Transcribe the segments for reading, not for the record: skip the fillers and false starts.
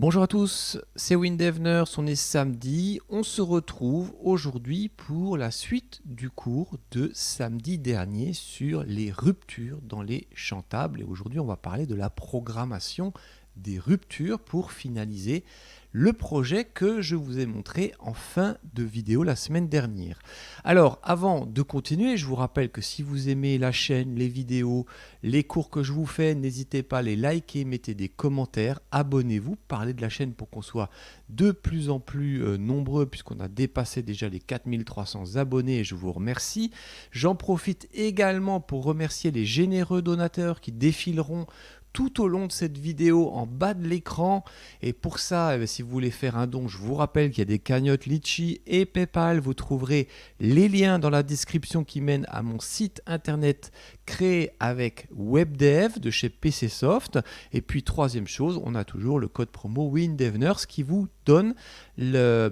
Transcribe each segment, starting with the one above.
Bonjour à tous, c'est Windevner, on est samedi. On se retrouve aujourd'hui pour la suite du cours de samedi dernier sur les ruptures dans les chantables. Et aujourd'hui, on va parler de la programmation des ruptures pour finaliser le projet que je vous ai montré en fin de vidéo la semaine dernière. Alors, avant de continuer, je vous rappelle que si vous aimez la chaîne, les vidéos, les cours que je vous fais, n'hésitez pas à les liker, mettez des commentaires, abonnez-vous, parlez de la chaîne pour qu'on soit de plus en plus nombreux puisqu'on a dépassé déjà les 4300 abonnés et je vous remercie. J'en profite également pour remercier les généreux donateurs qui défileront tout au long de cette vidéo en bas de l'écran. Et pour ça, si vous voulez faire un don, je vous rappelle qu'il y a des cagnottes Litchi et PayPal. Vous trouverez les liens dans la description qui mènent à mon site internet créé avec WebDev de chez PCsoft. Et puis troisième chose, on a toujours le code promo Windevners qui vous donne la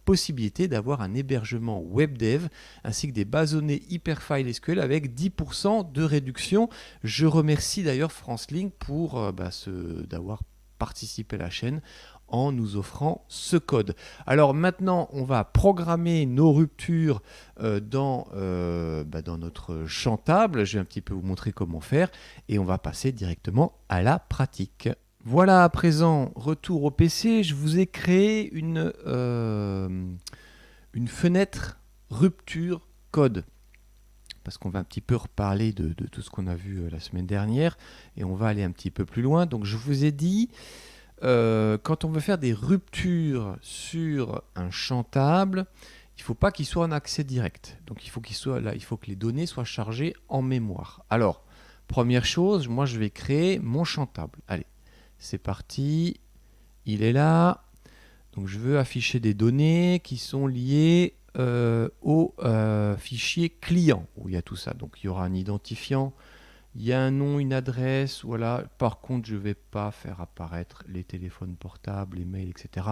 possibilité d'avoir un hébergement WebDev ainsi que des bases données Hyperfile SQL avec 10% de réduction. Je remercie d'ailleurs FranceLink pour d'avoir participé à la chaîne en nous offrant ce code. Alors maintenant, on va programmer nos ruptures dans notre chantable. Je vais un petit peu vous montrer comment faire et on va passer directement à la pratique. Voilà, à présent, retour au PC. Je vous ai créé une fenêtre rupture code. Parce qu'on va un petit peu reparler de tout ce qu'on a vu la semaine dernière et on va aller un petit peu plus loin. Donc je vous ai dit, quand on veut faire des ruptures sur un chantable, il ne faut pas qu'il soit en accès direct. Donc il faut que les données soient chargées en mémoire. Alors, première chose, moi je vais créer mon chantable. Allez, c'est parti, il est là. Donc je veux afficher des données qui sont liées au fichier client où il y a tout ça. Donc il y aura un identifiant, il y a un nom, une adresse, voilà. Par contre, je ne vais pas faire apparaître les téléphones portables, les mails, etc.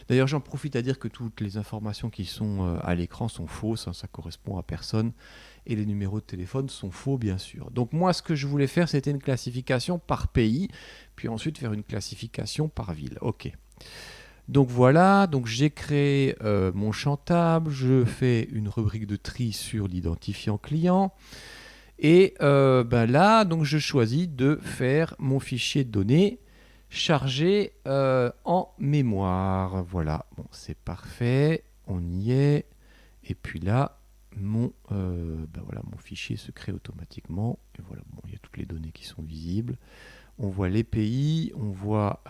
D'ailleurs, j'en profite à dire que toutes les informations qui sont à l'écran sont fausses, hein, ça correspond à personne. Et les numéros de téléphone sont faux, bien sûr. Donc moi, ce que je voulais faire, c'était une classification par pays, puis ensuite faire une classification par ville. Ok. Donc voilà, donc j'ai créé mon chantable, je fais une rubrique de tri sur l'identifiant client. Et là, donc je choisis de faire mon fichier de données chargé en mémoire. Voilà, bon, c'est parfait, on y est. Et puis là, mon fichier se crée automatiquement. Et voilà, bon, il y a toutes les données qui sont visibles. On voit les pays, on voit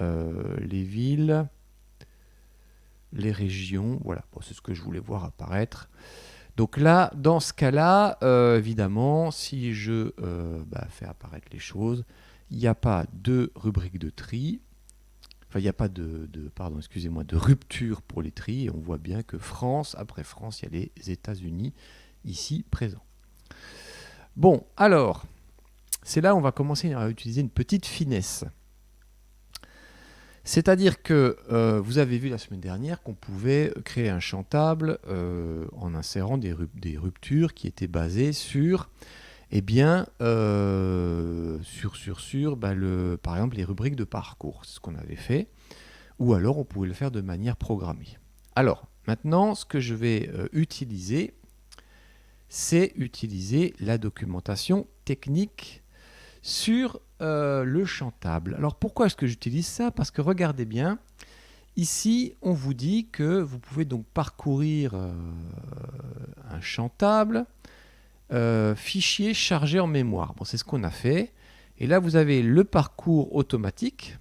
les villes, les régions. Voilà, bon, c'est ce que je voulais voir apparaître. Donc là, dans ce cas-là, évidemment, si je fais apparaître les choses, il n'y a pas de rubrique de tri, enfin il n'y a pas de rupture pour les tris, et on voit bien que France, après France, il y a les États-Unis ici présents. Bon, alors, c'est là où on va commencer à utiliser une petite finesse. C'est-à-dire que vous avez vu la semaine dernière qu'on pouvait créer un chantable en insérant des ruptures qui étaient basées sur, par exemple, les rubriques de parcours. C'est ce qu'on avait fait. Ou alors, on pouvait le faire de manière programmée. Alors, maintenant, ce que je vais utiliser, c'est utiliser la documentation technique sur le chantable. Alors pourquoi est-ce que j'utilise ça? Parce que regardez bien, ici on vous dit que vous pouvez donc parcourir un chantable, fichier chargé en mémoire. Bon, c'est ce qu'on a fait. Et là vous avez le parcours automatique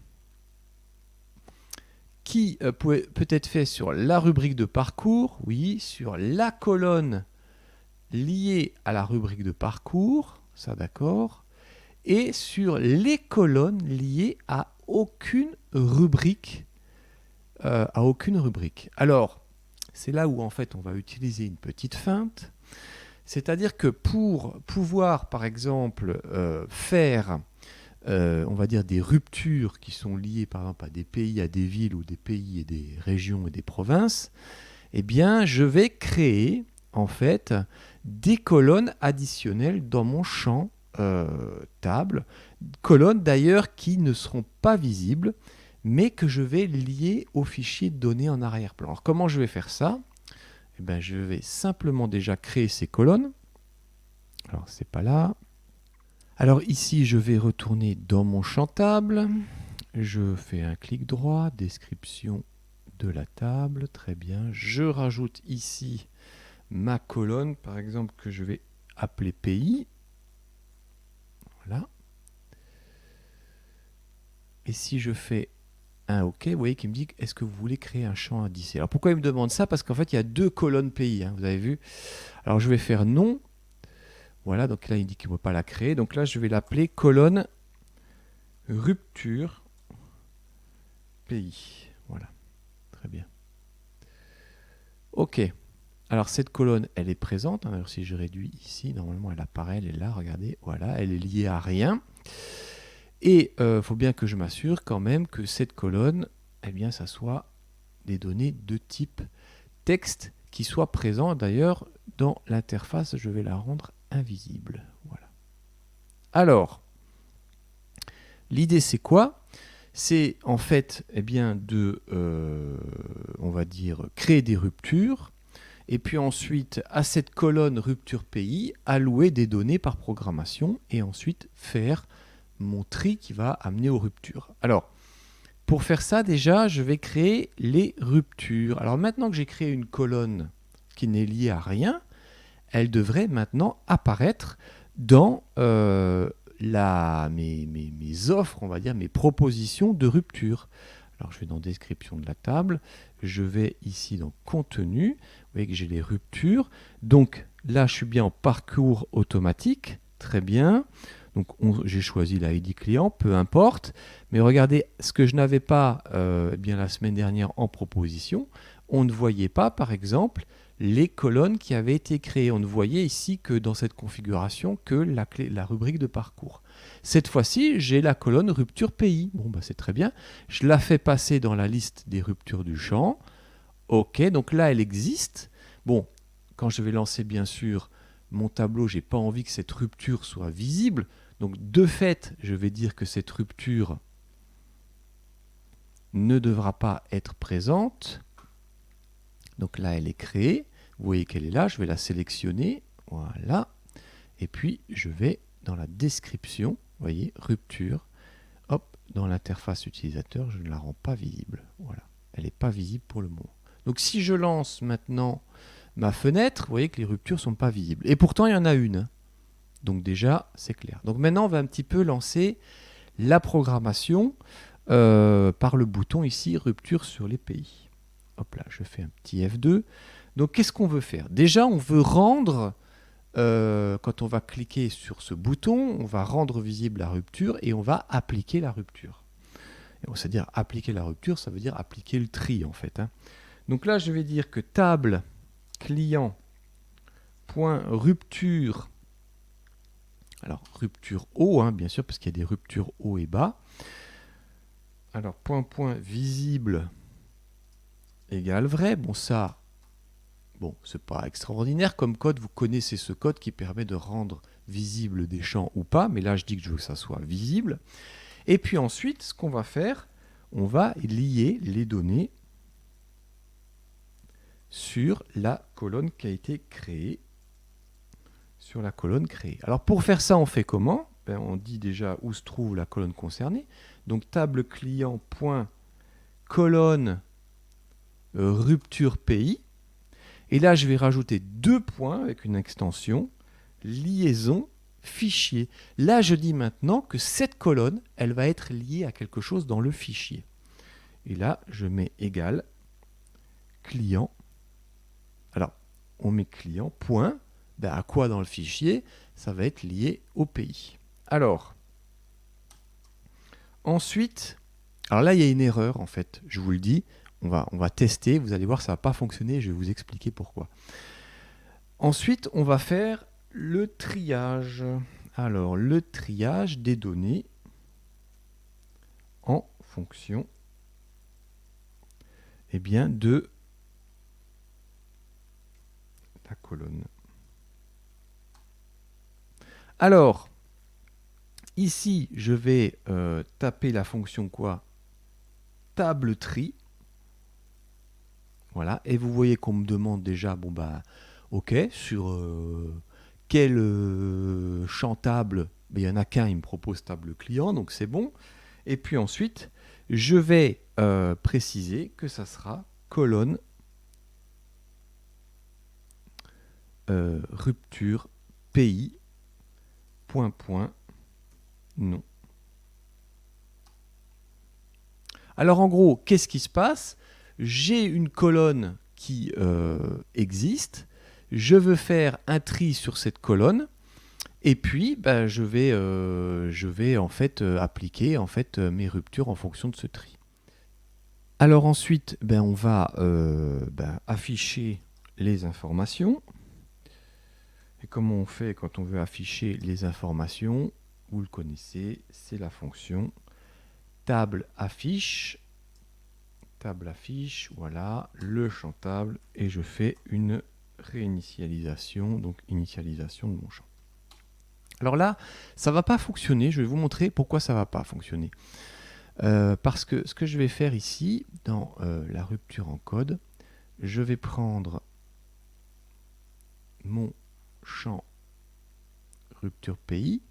qui peut être fait sur la rubrique de parcours, oui, sur la colonne liée à la rubrique de parcours, ça d'accord, et sur les colonnes liées à aucune rubrique. Alors, c'est là où en fait on va utiliser une petite feinte. C'est-à-dire que pour pouvoir, par exemple, faire, on va dire, des ruptures qui sont liées, par exemple, à des pays, à des villes, ou des pays et des régions et des provinces, eh bien, je vais créer, en fait, des colonnes additionnelles dans mon champ table, colonnes d'ailleurs qui ne seront pas visibles, mais que je vais lier au fichier de données en arrière-plan. Alors comment je vais faire ça? Eh ben, je vais simplement déjà créer ces colonnes. Alors c'est pas là. Alors ici je vais retourner dans mon champ table. Je fais un clic droit, description de la table, très bien. Je rajoute ici ma colonne, par exemple, que je vais appeler pays. Voilà. Et si je fais un OK, vous voyez qu'il me dit est-ce que vous voulez créer un champ indicé? Alors pourquoi il me demande ça? Parce qu'en fait, il y a deux colonnes pays, hein, vous avez vu. Alors je vais faire non. Voilà, donc là, il dit qu'il ne veut pas la créer. Donc là, je vais l'appeler colonne rupture pays. Voilà, très bien. OK. Alors cette colonne, elle est présente. Alors si je réduis ici, normalement elle apparaît, elle est là, regardez, voilà, elle est liée à rien. Et il faut bien que je m'assure quand même que cette colonne, eh bien, ça soit des données de type texte qui soient présents. D'ailleurs, dans l'interface, je vais la rendre invisible. Voilà. Alors, l'idée c'est quoi? C'est en fait eh bien, de, on va dire, créer des ruptures. Et puis ensuite, à cette colonne rupture pays, allouer des données par programmation et ensuite faire mon tri qui va amener aux ruptures. Alors, pour faire ça, déjà, je vais créer les ruptures. Alors maintenant que j'ai créé une colonne qui n'est liée à rien, elle devrait maintenant apparaître dans mes offres, on va dire, mes propositions de rupture. Alors je vais dans description de la table, je vais ici dans contenu, vous voyez que j'ai les ruptures. Donc là, je suis bien en parcours automatique, très bien. Donc j'ai choisi la ID client, peu importe. Mais regardez, ce que je n'avais pas bien la semaine dernière en proposition, on ne voyait pas, par exemple, les colonnes qui avaient été créées. On ne voyait ici que dans cette configuration que la rubrique de parcours. Cette fois-ci, j'ai la colonne rupture pays. Bon, bah, c'est très bien. Je la fais passer dans la liste des ruptures du champ. OK, donc là, elle existe. Bon, quand je vais lancer, bien sûr, mon tableau, je n'ai pas envie que cette rupture soit visible. Donc, de fait, je vais dire que cette rupture ne devra pas être présente. Donc là, elle est créée. Vous voyez qu'elle est là. Je vais la sélectionner. Voilà. Et puis, je vais dans la description. Vous voyez, rupture. Hop, dans l'interface utilisateur, je ne la rends pas visible. Voilà. Elle n'est pas visible pour le moment. Donc, si je lance maintenant ma fenêtre, vous voyez que les ruptures ne sont pas visibles. Et pourtant, il y en a une. Donc déjà, c'est clair. Donc maintenant, on va un petit peu lancer la programmation par le bouton ici, rupture sur les pays. Hop là, je fais un petit F2. Donc qu'est-ce qu'on veut faire? Déjà, on veut rendre, quand on va cliquer sur ce bouton, on va rendre visible la rupture et on va appliquer la rupture. C'est-à-dire appliquer la rupture, ça veut dire appliquer le tri en fait. Hein. Donc là, je vais dire que table client.rupture, alors rupture haut, hein, bien sûr, parce qu'il y a des ruptures haut et bas. Alors point visible égale vrai. Bon, ça, bon, c'est pas extraordinaire comme code. Vous connaissez ce code qui permet de rendre visible des champs ou pas. Mais là, je dis que je veux que ça soit visible. Et puis ensuite, ce qu'on va faire, on va lier les données sur la colonne qui a été créée. Sur la colonne créée. Alors pour faire ça, on fait comment? Ben, on dit déjà où se trouve la colonne concernée. Donc table client.colonne rupture pays. Et là, je vais rajouter 2 points avec une extension liaison fichier. Là, je dis maintenant que cette colonne, elle va être liée à quelque chose dans le fichier. Et là, je mets égal client. Alors, on met client point. Ben, à quoi dans le fichier? Ça va être lié au pays. Alors, ensuite, alors là, il y a une erreur en fait, je vous le dis. On va tester, vous allez voir, ça ne va pas fonctionner, je vais vous expliquer pourquoi. Ensuite, on va faire le triage. Alors, le triage des données en fonction eh bien, de la colonne. Alors, ici, je vais taper la fonction quoi? table tri. Voilà, et vous voyez qu'on me demande déjà, bon bah, ok, sur quel champ table, il n'y en a qu'un, il me propose table client, donc c'est bon. Et puis ensuite, je vais préciser que ça sera colonne rupture pays, point, point, non. Alors en gros, qu'est-ce qui se passe? J'ai une colonne qui existe, je veux faire un tri sur cette colonne, et puis bah, je vais en fait appliquer en fait, mes ruptures en fonction de ce tri. Alors ensuite, ben, on va afficher les informations. Et comment on fait quand on veut afficher les informations? Vous le connaissez, c'est la fonction table affiche, voilà, le champ table, et je fais une réinitialisation, donc initialisation de mon champ. Alors là, ça ne va pas fonctionner, je vais vous montrer pourquoi ça ne va pas fonctionner. Parce que ce que je vais faire ici, dans la rupture en code, je vais prendre mon champ rupture pays,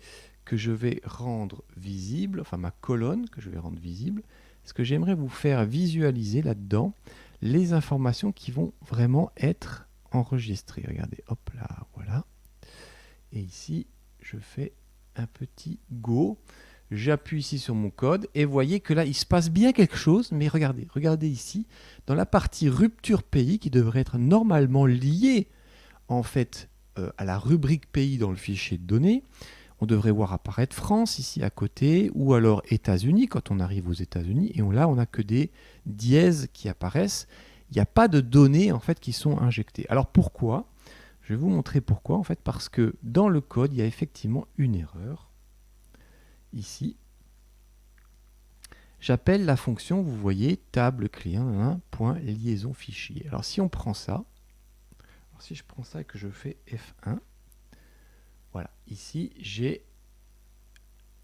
que je vais rendre visible, enfin ma colonne que je vais rendre visible. Ce que j'aimerais vous faire visualiser là-dedans, les informations qui vont vraiment être enregistrées. Regardez, hop là, voilà. Et ici, je fais un petit go. J'appuie ici sur mon code et vous voyez que là, il se passe bien quelque chose. Mais regardez ici, dans la partie rupture pays qui devrait être normalement liée en fait à la rubrique pays dans le fichier de données, on devrait voir apparaître France ici à côté, ou alors États-Unis quand on arrive aux États-Unis, et là on n'a que des dièses qui apparaissent. Il n'y a pas de données en fait qui sont injectées. Alors pourquoi? Je vais vous montrer pourquoi. En fait, parce que dans le code, il y a effectivement une erreur. Ici, j'appelle la fonction, vous voyez, table client, point liaison fichier. Alors si on prend ça, si je prends ça et que je fais F1, voilà, ici j'ai,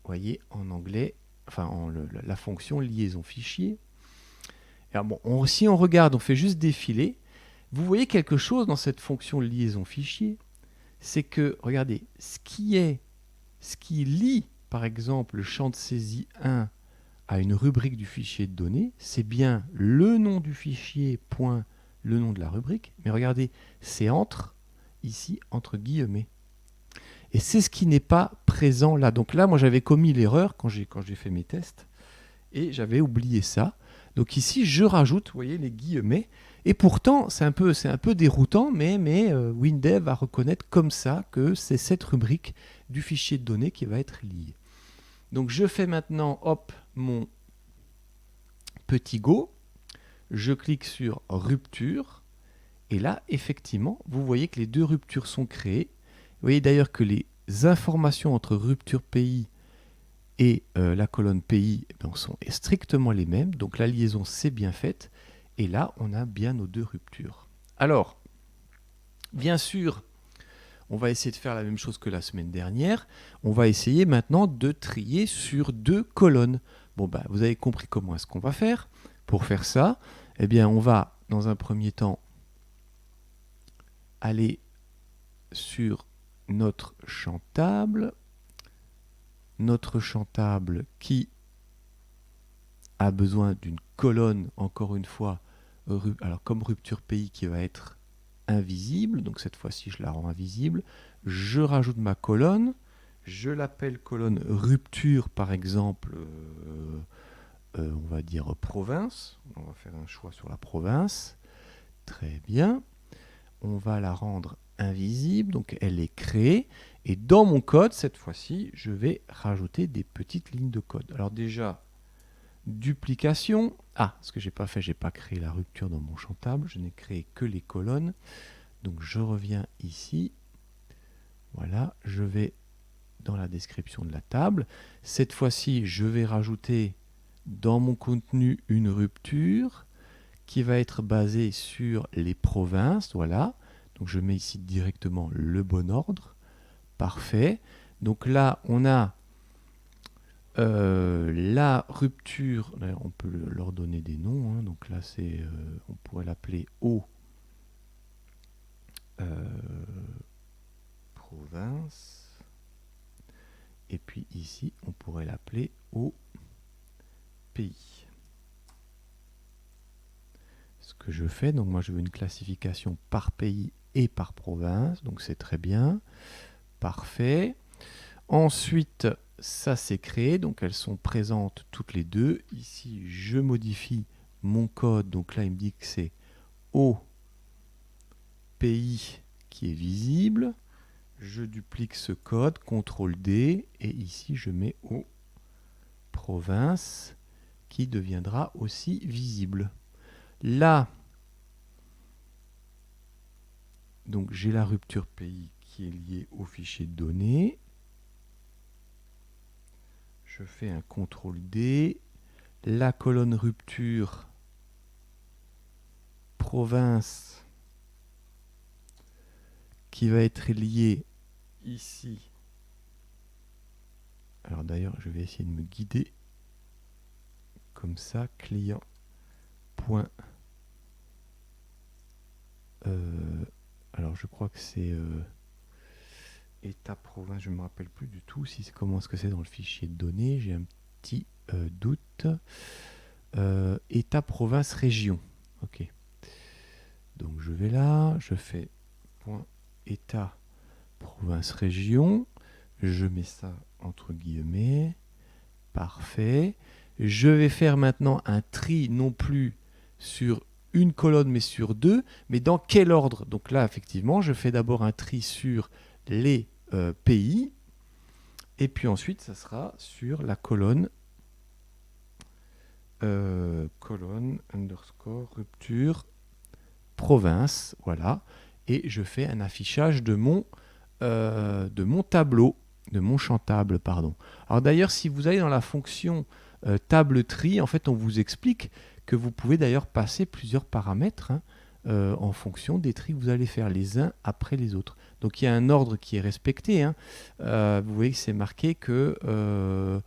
vous voyez, en anglais, enfin la fonction liaison fichier. Alors bon, si on regarde, on fait juste défiler, vous voyez quelque chose dans cette fonction liaison fichier, c'est que, regardez, ce qui lie, par exemple, le champ de saisie 1 à une rubrique du fichier de données, c'est bien le nom du fichier, point, le nom de la rubrique, mais regardez, c'est ici, entre guillemets. Et c'est ce qui n'est pas présent là. Donc là, moi, j'avais commis l'erreur quand j'ai fait mes tests, et j'avais oublié ça. Donc ici, je rajoute, vous voyez, les guillemets, et pourtant, c'est un peu déroutant, mais WinDev va reconnaître comme ça que c'est cette rubrique du fichier de données qui va être liée. Donc je fais maintenant, hop, mon petit go, je clique sur rupture, et là, effectivement, vous voyez que les deux ruptures sont créées. Vous voyez d'ailleurs que les informations entre rupture pays et la colonne pays sont strictement les mêmes. Donc la liaison c'est bien faite. Et là, on a bien nos deux ruptures. Alors, bien sûr, on va essayer de faire la même chose que la semaine dernière. On va essayer maintenant de trier sur deux colonnes. Bon, bah, vous avez compris comment est-ce qu'on va faire. Pour faire ça, eh bien, on va, dans un premier temps, aller sur notre champ table. Notre champ table qui a besoin d'une colonne, encore une fois, alors comme rupture pays qui va être invisible, donc cette fois-ci je la rends invisible, je rajoute ma colonne, je l'appelle colonne rupture par exemple, on va dire province, on va faire un choix sur la province, très bien, on va la rendre invisible, donc elle est créée, et dans mon code, cette fois-ci, je vais rajouter des petites lignes de code. Alors déjà, duplication. Ah, ce que j'ai pas fait, j'ai pas créé la rupture dans mon champ table, je n'ai créé que les colonnes. Donc je reviens ici. Voilà, je vais dans la description de la table. Cette fois-ci, je vais rajouter dans mon contenu une rupture qui va être basée sur les provinces. Voilà, donc je mets ici directement le bon ordre. Parfait. Donc là, on a La rupture, là, on peut leur donner des noms, hein, donc là on pourrait l'appeler O province, et puis ici on pourrait l'appeler O pays. Ce que je fais, donc moi je veux une classification par pays et par province, donc c'est très bien, parfait. Ensuite, ça c'est créé, donc elles sont présentes toutes les deux. Ici, je modifie mon code, donc là il me dit que c'est O pays qui est visible. Je duplique ce code, CTRL D, et ici je mets O province qui deviendra aussi visible. Là, donc j'ai la rupture pays qui est liée au fichier de données. Je fais un CTRL D. La colonne rupture province qui va être liée ici. Alors d'ailleurs, je vais essayer de me guider comme ça, client. Point. Alors je crois que c'est état province, je ne me rappelle plus du tout comment est-ce que c'est dans le fichier de données, j'ai un petit doute. État province région. Ok. Donc je vais là, je fais point état province région, je mets ça entre guillemets, parfait. Je vais faire maintenant un tri non plus sur une colonne mais sur deux, mais dans quel ordre? Donc là effectivement je fais d'abord un tri sur les pays, et puis ensuite ça sera sur la colonne colonne underscore rupture province, voilà, et je fais un affichage de mon tableau, de mon champ table, pardon. Alors d'ailleurs, si vous allez dans la fonction table tri, en fait, on vous explique que vous pouvez d'ailleurs passer plusieurs paramètres hein, en fonction des tris que vous allez faire les uns après les autres. Donc il y a un ordre qui est respecté. Hein. Vous voyez que c'est marqué que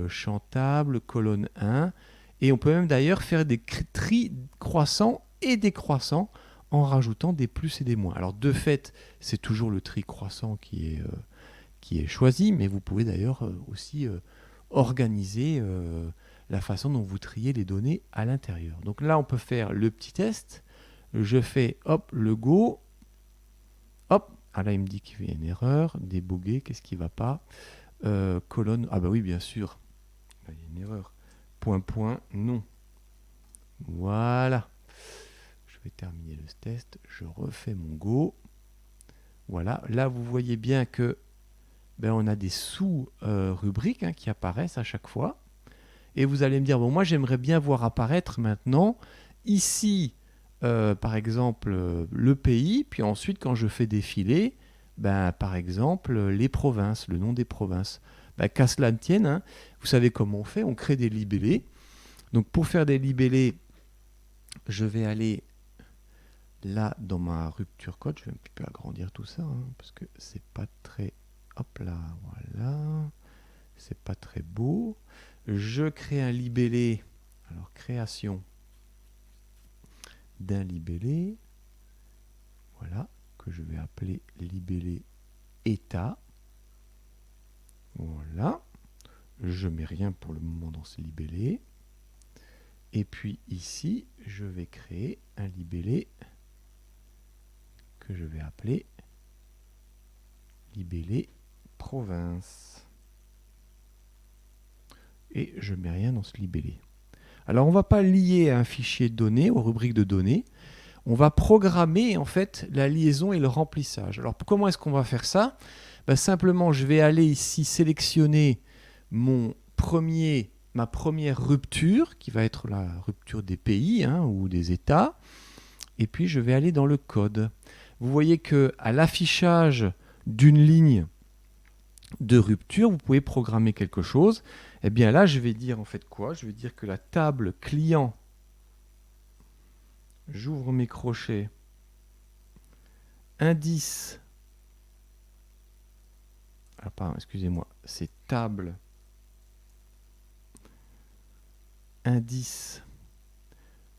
champ table, colonne 1, et on peut même d'ailleurs faire des tris croissants et décroissants en rajoutant des plus et des moins. Alors de fait, c'est toujours le tri croissant qui est choisi, mais vous pouvez d'ailleurs aussi organiser la façon dont vous triez les données à l'intérieur. Donc là, on peut faire le petit test. Je fais, hop, le go. Hop, ah là, il me dit qu'il y a une erreur. Déboguer, qu'est-ce qui ne va pas colonne, ah bah oui, bien sûr. Là, il y a une erreur. Point, point, non. Voilà. Je vais terminer le test. Je refais mon go. Voilà. Là, vous voyez bien que on a des sous-rubriques hein, qui apparaissent à chaque fois. Et vous allez me dire, bon, moi, j'aimerais bien voir apparaître maintenant, ici, par exemple, le pays, puis ensuite, quand je fais défiler, par exemple, les provinces, le nom des provinces. Qu'à cela ne tienne, hein, vous savez comment on fait, on crée des libellés. Donc, pour faire des libellés, je vais aller là, dans ma rupture code, je vais un petit peu agrandir tout ça, hein, parce que c'est pas très... Hop là, voilà. C'est pas très beau. Je crée un libellé. Alors, création d'un libellé. Voilà, que je vais appeler libellé état. Voilà. Je mets rien pour le moment dans ce libellé. Et puis ici, je vais créer un libellé que je vais appeler libellé province. Et je mets rien dans ce libellé. Alors on ne va pas lier un fichier de données aux rubriques de données. On va programmer en fait la liaison et le remplissage. Alors comment est-ce qu'on va faire ça? Simplement, je vais aller ici sélectionner ma première rupture, qui va être la rupture des pays hein, ou des États. Et puis je vais aller dans le code. Vous voyez qu'à l'affichage d'une ligne de rupture, vous pouvez programmer quelque chose. Eh bien là, je vais dire en fait quoi? Je vais dire que la table client, j'ouvre mes crochets, indice, alors pardon, excusez-moi, c'est table indice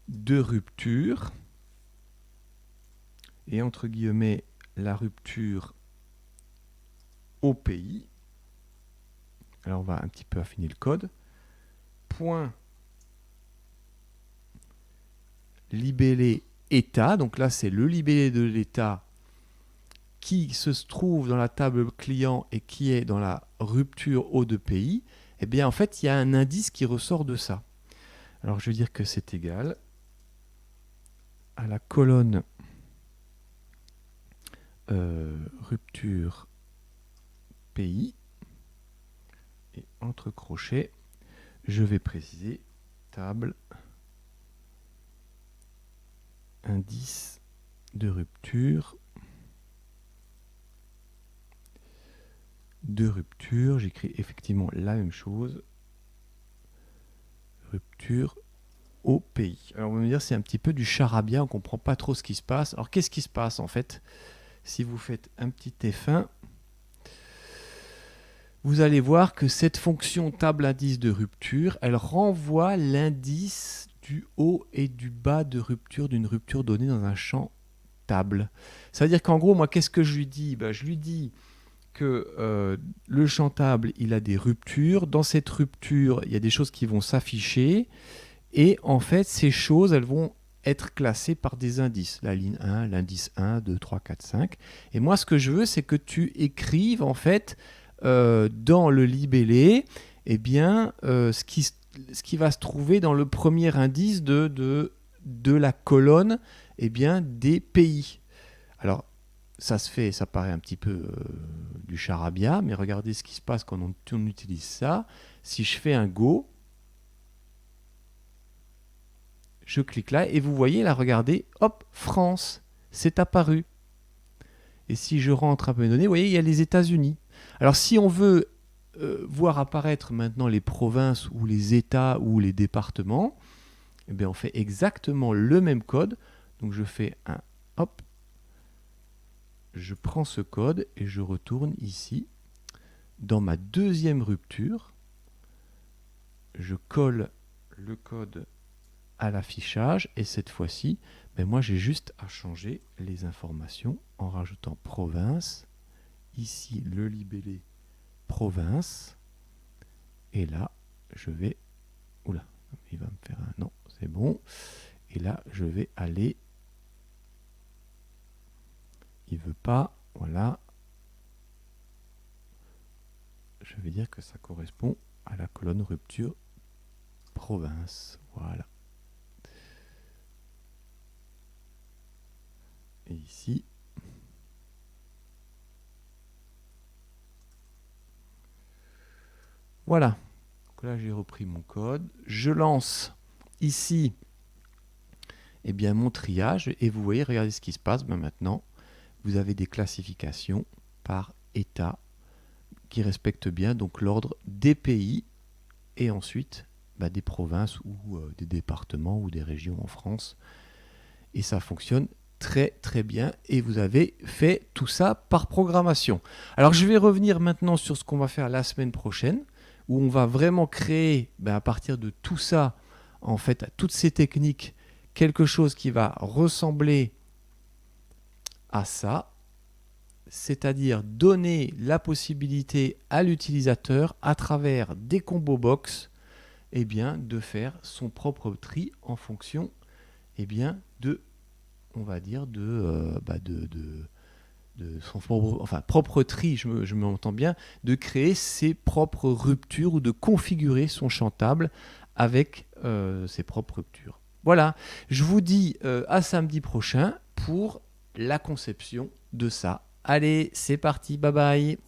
de rupture, et entre guillemets la rupture au pays. Alors on va un petit peu affiner le code. Point libellé état, donc là c'est le libellé de l'état qui se trouve dans la table client et qui est dans la rupture au de pays. Eh bien en fait il y a un indice qui ressort de ça. Alors je vais dire que c'est égal à la colonne rupture pays, et entre crochets je vais préciser table indice de rupture j'écris effectivement la même chose, rupture au pays. Alors on va me dire c'est un petit peu du charabia, on ne comprend pas trop ce qui se passe. Alors qu'est-ce qui se passe en fait? Si vous faites un petit F1, vous allez voir que cette fonction table indice de rupture, elle renvoie l'indice du haut et du bas de rupture d'une rupture donnée dans un champ table. Ça veut dire qu'en gros, moi, qu'est-ce que je lui dis? Je lui dis que le champ table, il a des ruptures. Dans cette rupture, il y a des choses qui vont s'afficher. Et en fait, ces choses, elles vont être classées par des indices. La ligne 1, l'indice 1, 2, 3, 4, 5. Et moi, ce que je veux, c'est que tu écrives, en fait, dans le libellé, eh bien, ce qui va se trouver dans le premier indice de la colonne, eh bien, des pays. Alors, ça paraît un petit peu du charabia, mais regardez ce qui se passe quand on utilise ça. Si je fais un Go, je clique là et vous voyez là, regardez, hop, France, c'est apparu. Et si je rentre un peu mes données, vous voyez, il y a les États-Unis. Alors si on veut voir apparaître maintenant les provinces ou les États ou les départements, eh bien on fait exactement le même code. Donc je fais un hop, je prends ce code et je retourne ici dans ma deuxième rupture. Je colle le code à l'affichage et cette fois-ci, moi j'ai juste à changer les informations en rajoutant province, ici le libellé province, et là je vais, oula, il va me faire un non, c'est bon, et là je vais aller, il veut pas, voilà, je vais dire que ça correspond à la colonne rupture province, voilà. Et ici, voilà. Donc là, j'ai repris mon code. Je lance ici eh bien, mon triage. Et vous voyez, regardez ce qui se passe. Maintenant, vous avez des classifications par État qui respectent bien donc l'ordre des pays et ensuite des provinces ou des départements ou des régions en France. Et ça fonctionne très très bien et vous avez fait tout ça par programmation. Alors je vais revenir maintenant sur ce qu'on va faire la semaine prochaine où on va vraiment créer à partir de tout ça, en fait, à toutes ces techniques, quelque chose qui va ressembler à ça, c'est-à-dire donner la possibilité à l'utilisateur à travers des combos box de faire son propre tri en fonction de on va dire de son propre tri, je m'entends bien, de créer ses propres ruptures ou de configurer son champ table avec ses propres ruptures. Voilà, je vous dis à samedi prochain pour la conception de ça. Allez, c'est parti, bye bye.